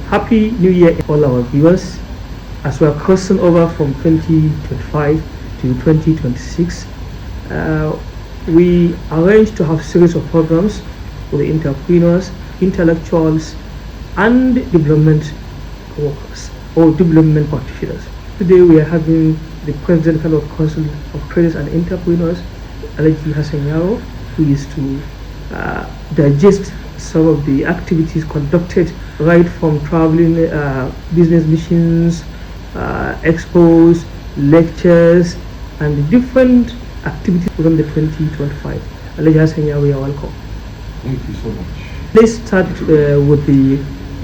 Happy New Year, all our viewers. As we are crossing over from 2025 to 2026, we arranged to have a series of programs for the entrepreneurs, intellectuals, and development workers or development practitioners. Today we are having the President Kano Council of Traders and Entrepreneurs, Hassan Yaro, who is to digest some of the activities conducted right from traveling business missions, expos, lectures, and different activities within the 2025. Hassan Yaro, you are welcome. Thank you so much. Let's start with the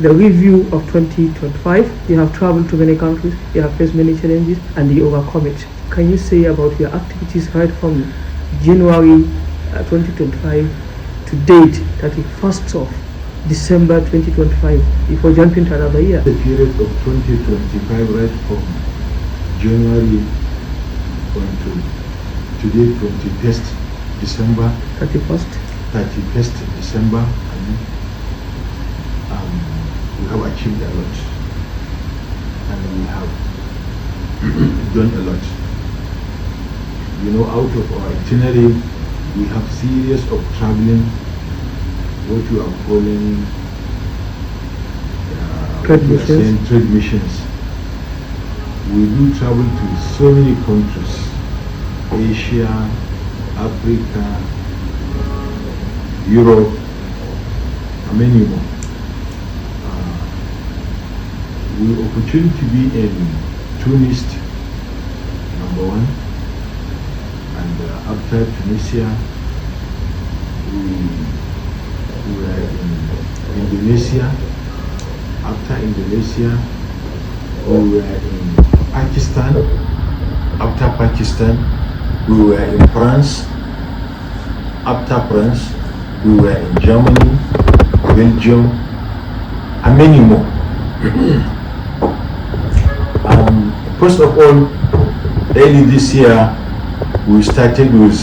review of 2025. You have traveled to many countries, you have faced many challenges, and you overcome it. Can you say about your activities right from January 2025 to date, 31st of December 2025, before jumping to another year? The period of 2025, right from January to today, 21st December. 31st December, we have achieved a lot, and we have done a lot. You know, out of our itinerary, we have series of traveling, what you are calling trade missions. We do travel to so many countries: Asia, Africa, Europe, and many more. We opportunity to be in Tunis, number one, and after Tunisia, we were in Indonesia. After Indonesia, we were in Pakistan. After Pakistan, we were in France. After France, we were in Germany, Belgium, and many more. First of all, early this year, we started with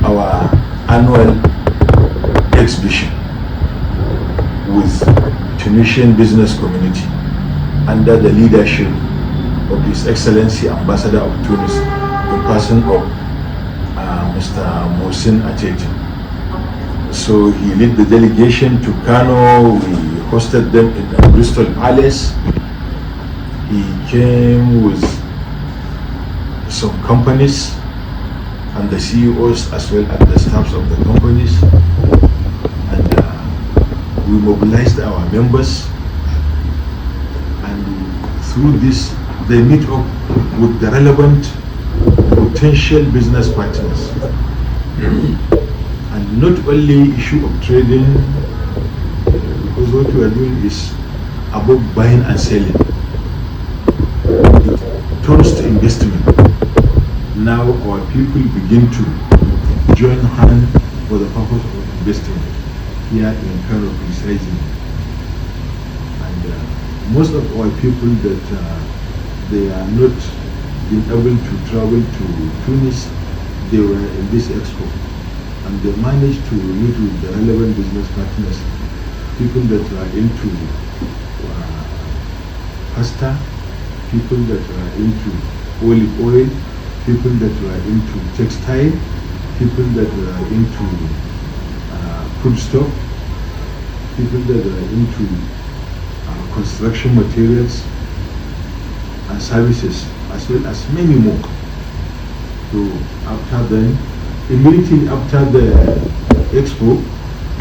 our annual exhibition with Tunisian business community under the leadership of His Excellency Ambassador of Tunis, in person of Mr. Mohsin Atete. So he led the delegation to Kano. We hosted them in the Bristol Palace. He came with some companies and the CEOs as well as the staffs of the companies, and we mobilized our members, and through this they meet up with the relevant potential business partners, and not only issue of trading, because what we are doing is above buying and selling. It turns to investment. Now our people begin to join hands for the purpose of investing here in Kano precisely. And most of our people that they are not been able to travel to Tunis, they were in this expo, and they managed to meet with the relevant business partners, people that are into pasta, people that are into olive oil, people that are into textile, people that are into foodstuff, people that are into construction materials and services, as well as many more. So after then, immediately after the expo,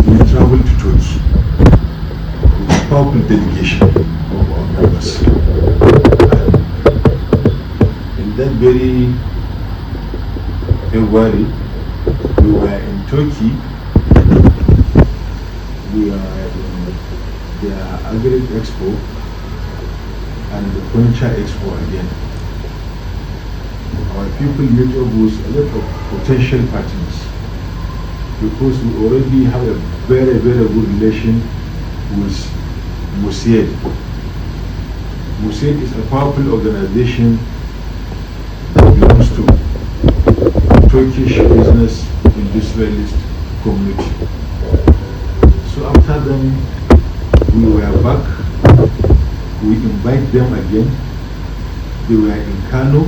we traveled to Turkey with a powerful delegation of our members. In that very February, we were in Turkey. We are in the Agri Expo and the Furniture Expo again. Our people meet up with a lot of potential partners, because we already have a very, very good relation with Mossad. Mossad is a powerful organization that belongs to Turkish business industrialist community. So after them, we were back. We invite them again. They were in Kano.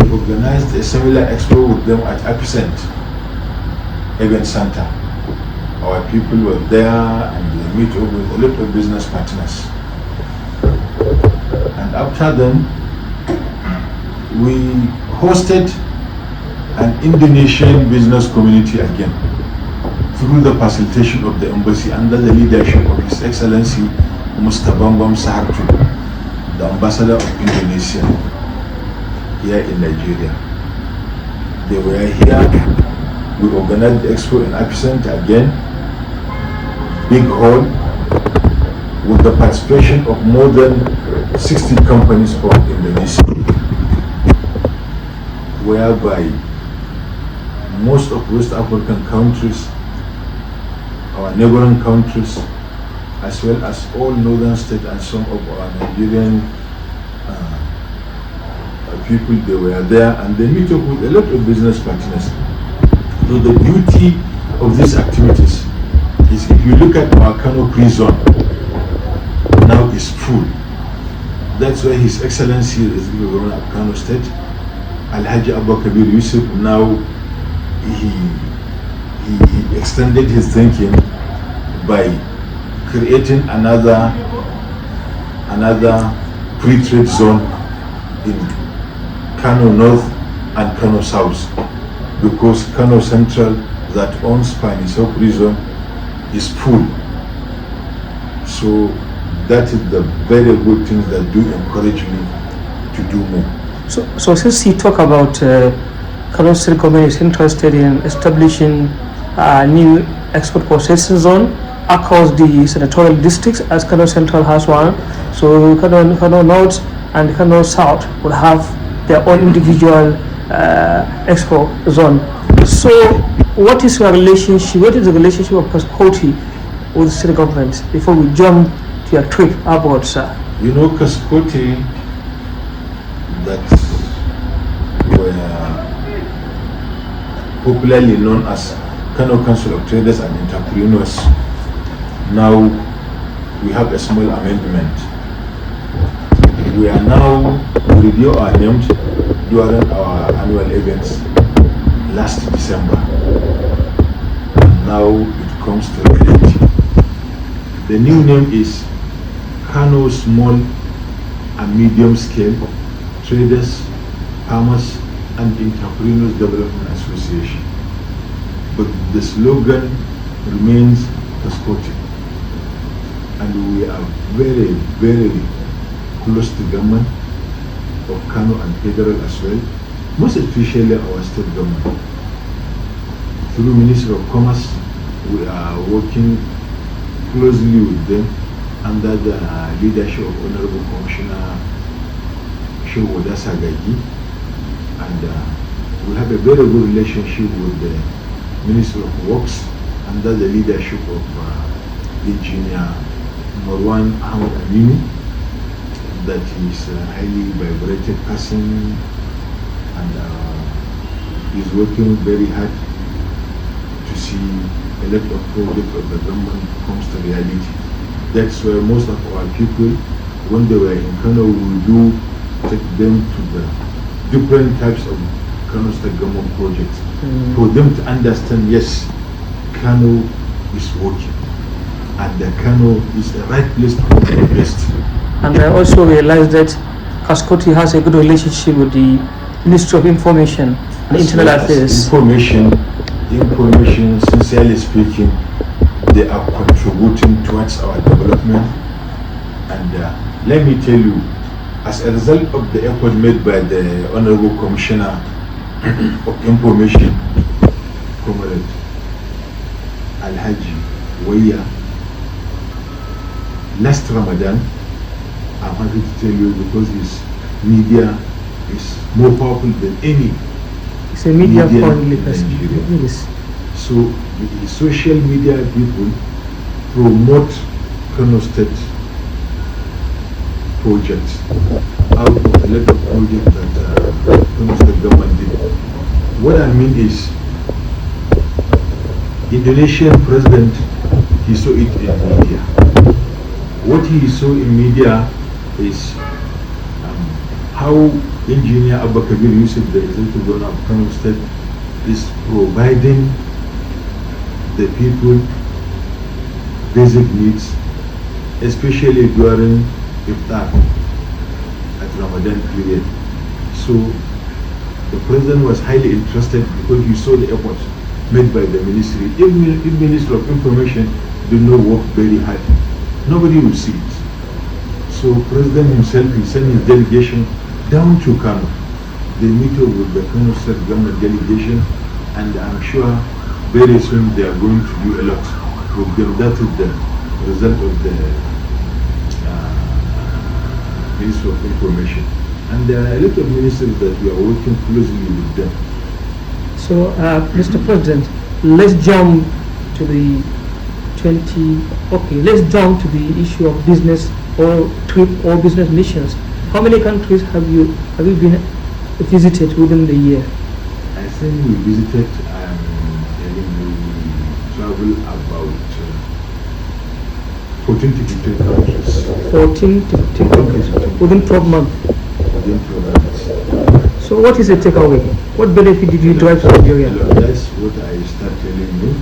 We organized a similar expo with them at Epicent Event Center. Our people were there and they meet up with a lot of business partners. And after then, we hosted an Indonesian business community again through the facilitation of the embassy under the leadership of His Excellency Mustabambam Sahartu, the ambassador of Indonesia here in Nigeria. They were here. We organized the expo in Epicenter again, big hall, with the participation of more than 60 companies from Indonesia, whereby most of West African countries, our neighboring countries, as well as all northern states and some of our Nigerian people, they were there, and they meet up with a lot of business partners. So the beauty of these activities is, if you look at our Kano prison, now is full. That's why His Excellency is the Governor of Kano State, Alhaji Abba Kabir Yusuf. Now he extended his thinking by creating another free trade zone in Kano North and Kano South, because Kano Central, that owns Paniso prison, is full. So that is the very good things that do encourage me to do more. So since you talk about Kano State government is interested in establishing a new export processing zone across the senatorial districts, as Kano Central has one, so Kano North and Kano South will have their own individual export zone. So what is your relationship? What is the relationship of KASCOTE with the state government before we jump to your trip abroad, sir? You know, KASCOTE, that were popularly known as Kano Council of Traders and Entrepreneurs. Now we have a small amendment. We are now review our names during our annual events last December. And now it comes to reality. The new name is Kano Small and Medium Scale Traders, Farmers and Entrepreneurs Development Association. But the slogan remains KASCOTE. And we are very, very close to government of Kano and federal as well, most especially our state government. Through Ministry of Commerce, we are working closely with them under the leadership of Honorable Commissioner Shewoda Sagagi, and we have a very good relationship with the Ministry of Works under the leadership of Engineer Marwan Ahmed Aminu, that is a highly vibrated person and is working very hard to see a lot of projects of the government comes to reality. That's why most of our people, when they were in Kano, we do take them to the different types of Kano state government projects for them to understand, yes, Kano is working and the Kano is the right place to invest. And I also realized that KASCOTE has a good relationship with the Ministry of Information and Internal Affairs. Information, sincerely speaking, they are contributing towards our development. And let me tell you, as a result of the effort made by the Honorable Commissioner of Information, Comrade Alhaji Waya, last Ramadan, I'm happy to tell you, because his media is more powerful than any. It's a media-friendly person. Yes. So the social media people promote Kano State projects out of a lot of projects that Kano State government did. What I mean is, Indonesian president, he saw it in media. what he saw in media is how Engineer Abba Kabir Yusuf, the executive governor of Kano State, is providing the people basic needs, especially during Iftar at Ramadan period. So the president was highly interested because he saw the efforts made by the ministry. If Minister of Information did not work very hard, nobody will see it. So President himself, he sent his delegation down to Kano. They meet up with the Kano State government delegation, and I'm sure very soon they are going to do a lot with them. That is the result of the Ministry of Information. And there are a lot of ministers that we are working closely with them. So, Mr. President, let's jump to the let's jump to the issue of business or trip or business missions. How many countries have you been visited within the year? I think we visited we travel about 14 to 15 countries. 14 to 15 countries within 12 months. Within 12 months. So what is the takeaway? What benefit did you drive from Algeria? That's what I start telling you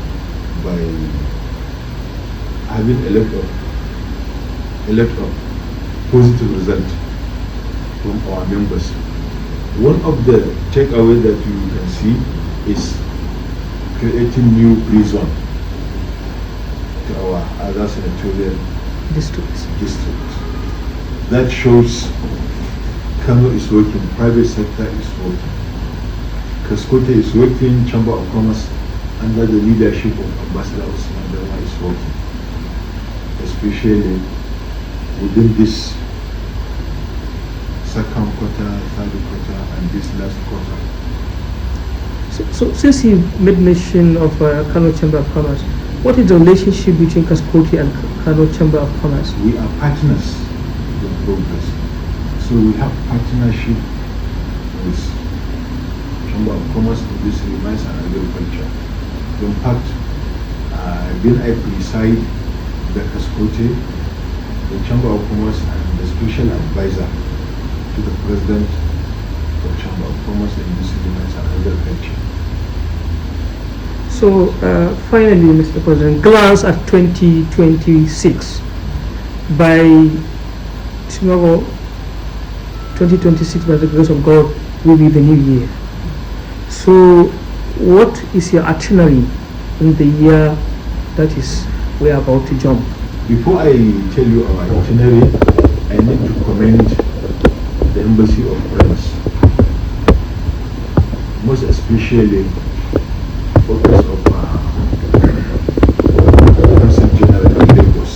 by having a lot of positive results from our members. One of the takeaways that you can see is creating new prison to our other senatorial districts. That shows Kano is working, private sector is working, KASCOTE is working, Chamber of Commerce under the leadership of Ambassador Osman is working, especially within this second quarter, third quarter, and this last quarter. So since you made mention of Kano Chamber of Commerce, what is the relationship between KASCOTE and Kano Chamber of Commerce? We are partners in progress. So we have partnership with Chamber of Commerce, Industry, Mines and Agriculture. In fact, then I preside the KASCOTE, the Chamber of Commerce, and the special advisor to the President of Chamber of Commerce, Industry, Mines and Agriculture. So finally, Mr. President, glance at 2026. By tomorrow, 2026, by the grace of God, will be the new year. So what is your itinerary in the year that is we are about to jump? Before I tell you our itinerary, I need to commend the Embassy of France, most especially focus of Consul General in Lagos,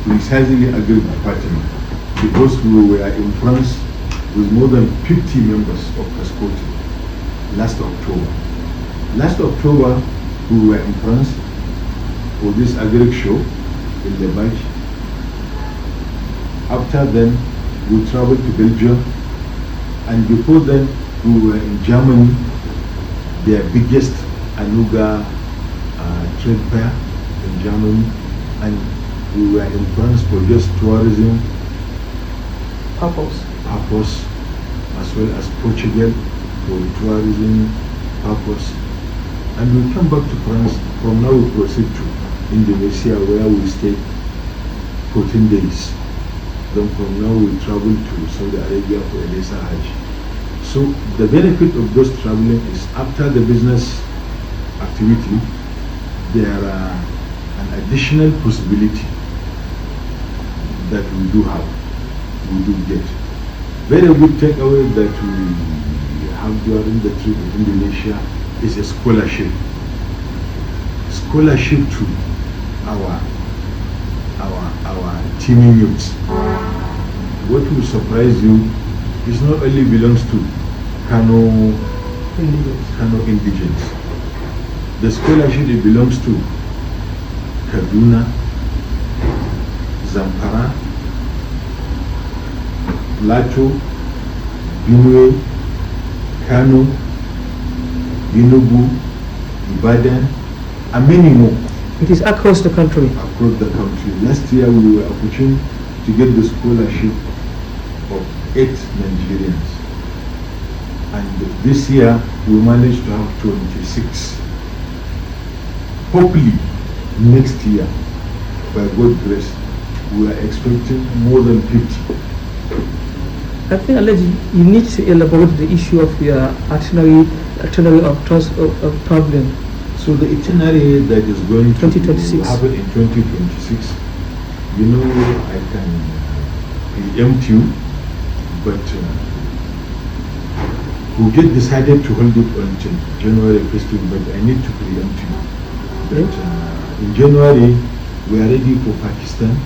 precisely Agri Department, because we were in France with more than 50 members of KASCOTE last October. Last October, we were in France for this Agri show in the Bank. After then, we traveled to Belgium, and before then, we were in Germany, their biggest Anuga trade fair in Germany, and we were in France for just tourism purpose, as well as Portugal for tourism purpose. And we come back to France. From now we proceed to Indonesia, where we stayed 14 days. Then from now we travel to Saudi Arabia for a lesser Hajj. So the benefit of those traveling is after the business activity, there are an additional possibility that we do get. Very good takeaway that we have during the trip in Indonesia is a scholarship to our teaming youths. What will surprise you is not only belongs to Kano indigenes. The scholarship it belongs to Kaduna, Zamfara, Plateau, Benue, Kano, Enugu, Ibadan, and many more. It is across the country. Across the country. Last year we were opportunity to get the scholarship of 8 Nigerians. And this year we managed to have 26. Hopefully next year, by God's grace, we are expecting more than 50. I think you need to elaborate the issue of your itinerary of traveling. So the itinerary that is going to 2026. happen in 2026, you know, I can preempt you, but we get decided to hold it until January 1st, but I need to preempt you. That in January, we are ready for Pakistan.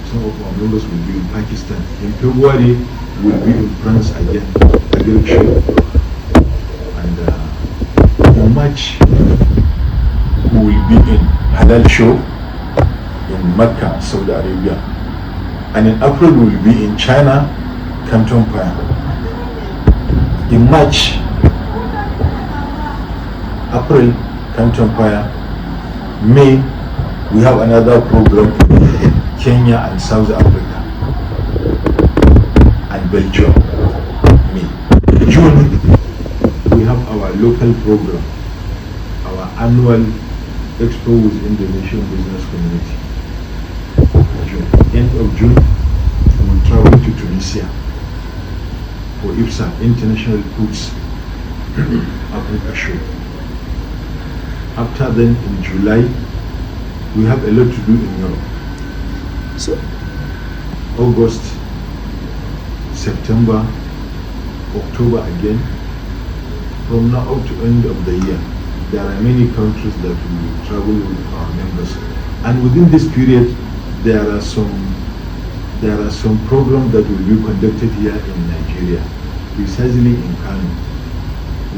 Some of our members will be in Pakistan. In February, we'll be in France again, Algeria. And in March, we will be in Halal Show in Mecca, Saudi Arabia. And in April, we will be in China, Canton Empire. In March, April, Canton Empire. May, we have another program in Kenya and South Africa and Belgium. May. June, we have our local program, our annual expo with Indonesian business community. June. End of June, we will travel to Tunisia for IFSA, International Foods Africa Show. After then, in July, we have a lot to do in Europe. So, August, September, October again. From now up to end of the year, there are many countries that we will travel with our members. And within this period, there are some programs that will be conducted here in Nigeria, precisely in Kano,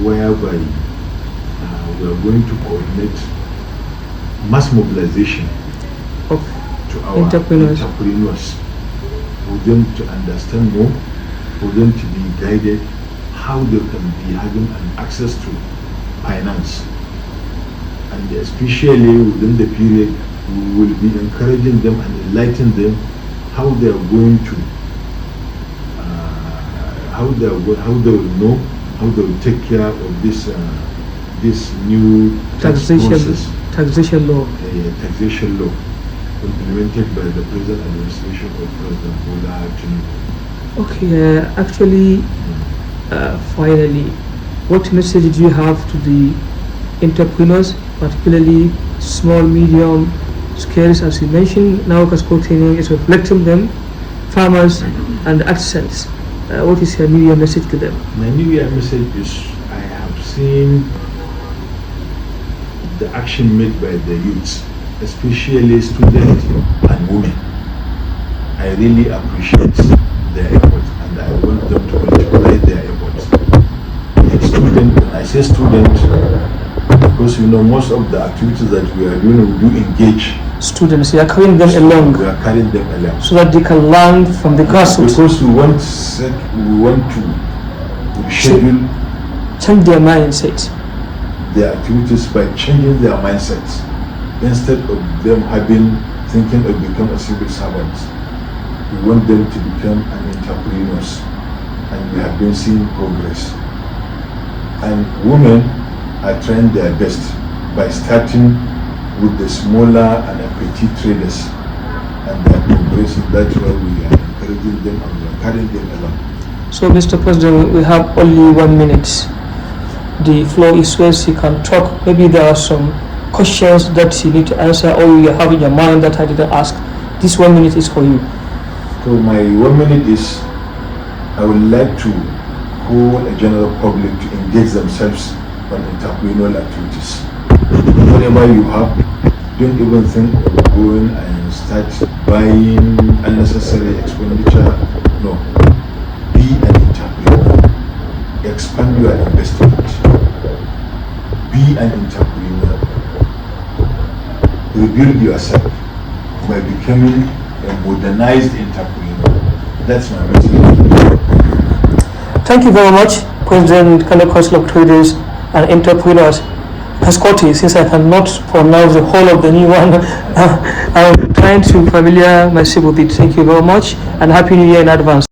whereby we are going to coordinate mass mobilization of to our entrepreneurs, for them to understand more, for them to be guided how they can be having an access to finance. And especially within the period, we will be encouraging them and enlightening them how they are going to, how they will know, how they will take care of this new taxation law. Taxation law implemented by the present administration of President Bola Tinubu. Okay, actually, finally, what message do you have to the entrepreneurs, particularly small, medium scales, as you mentioned? Now KASCOTE is reflecting them, farmers and artisans. What is your New Year message to them? My New Year message is, I have seen the action made by the youths, especially students and women. I really appreciate their efforts and I want them to multiply their efforts. Student, when I say student, because you know most of the activities that we are doing, we do engage students. You are carrying them along. We are carrying them along so that they can learn from the grassroots. Because we want to schedule change their mindset, their activities by changing their mindsets. Instead of them thinking of becoming a civil servant, we want them to become an entrepreneurs, and we have been seeing progress. And women are trying their best by starting with the smaller and petite traders, and they are progressing. That's why we are encouraging them and we are carrying them along. So, Mr. President, we have only 1 minute. The floor is yours. You can talk. Maybe there are some questions that you need to answer or you have in your mind that I didn't ask. This 1 minute is for you. So my 1 minute is, I would like to call a general public to engage themselves on entrepreneurial activities. Whatever you have, don't even think of going and start buying unnecessary expenditure. No. Be an entrepreneur. Expand your investment. Be an entrepreneur. Rebuild yourself by becoming a modernized entrepreneur. That's my message. Thank you very much, President Kano Council of Traders and Entrepreneurs. KASCOTE, since I cannot pronounce the whole of the new one. I'm trying to familiar myself with it. Thank you very much, and Happy New Year in advance.